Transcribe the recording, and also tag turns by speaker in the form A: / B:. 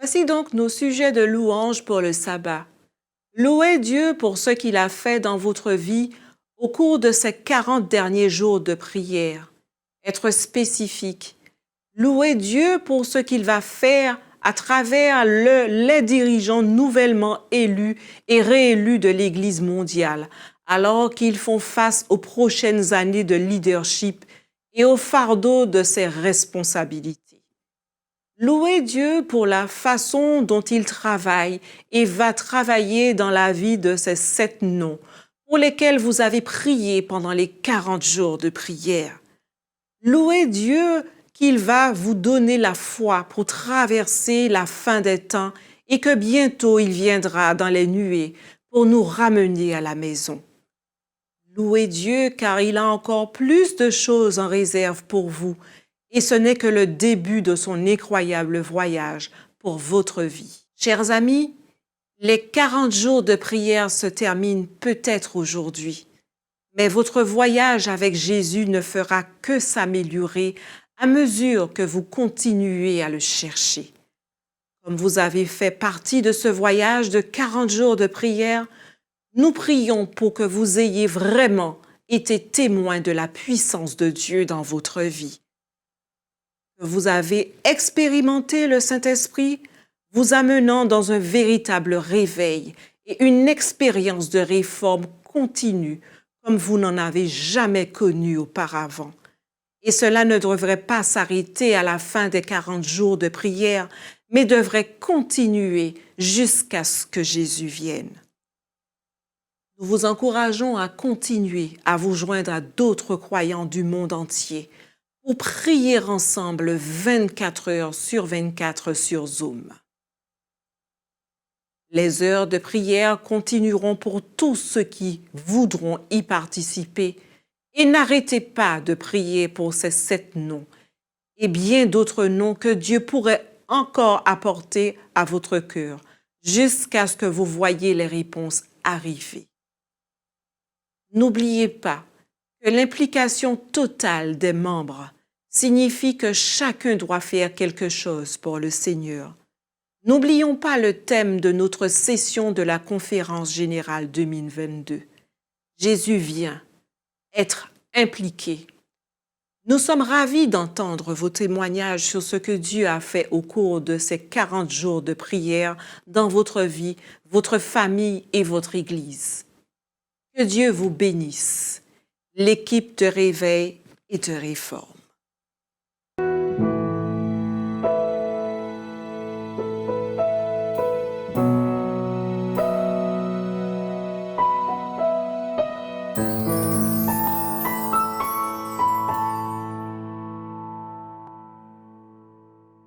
A: Voici donc nos sujets de louange pour le sabbat. Louez Dieu pour ce qu'il a fait dans votre vie au cours de ces 40 derniers jours de prière. Être spécifique. Louez Dieu pour ce qu'il va faire à travers les dirigeants nouvellement élus et réélus de l'Église mondiale, alors qu'ils font face aux prochaines années de leadership et au fardeau de ses responsabilités. Louez Dieu pour la façon dont il travaille et va travailler dans la vie de ces 7 noms pour lesquels vous avez prié pendant les 40 jours de prière. Louez Dieu qu'il va vous donner la foi pour traverser la fin des temps et que bientôt il viendra dans les nuées pour nous ramener à la maison. Louez Dieu car il a encore plus de choses en réserve pour vous et ce n'est que le début de son incroyable voyage pour votre vie. Chers amis, les 40 jours de prière se terminent peut-être aujourd'hui, mais votre voyage avec Jésus ne fera que s'améliorer à mesure que vous continuez à le chercher. Comme vous avez fait partie de ce voyage de 40 jours de prière, nous prions pour que vous ayez vraiment été témoin de la puissance de Dieu dans votre vie. Que vous avez expérimenté le Saint-Esprit, vous amenant dans un véritable réveil et une expérience de réforme continue comme vous n'en avez jamais connu auparavant. Et cela ne devrait pas s'arrêter à la fin des 40 jours de prière, mais devrait continuer jusqu'à ce que Jésus vienne. Nous vous encourageons à continuer à vous joindre à d'autres croyants du monde entier pour prier ensemble 24 heures sur 24 sur Zoom. Les heures de prière continueront pour tous ceux qui voudront y participer et n'arrêtez pas de prier pour ces 7 noms et bien d'autres noms que Dieu pourrait encore apporter à votre cœur jusqu'à ce que vous voyiez les réponses arriver. N'oubliez pas que l'implication totale des membres signifie que chacun doit faire quelque chose pour le Seigneur. N'oublions pas le thème de notre session de la conférence générale 2022. Jésus vient, être impliqué. Nous sommes ravis d'entendre vos témoignages sur ce que Dieu a fait au cours de ces 40 jours de prière dans votre vie, votre famille et votre Église. Que Dieu vous bénisse. L'équipe te réveille et te réforme.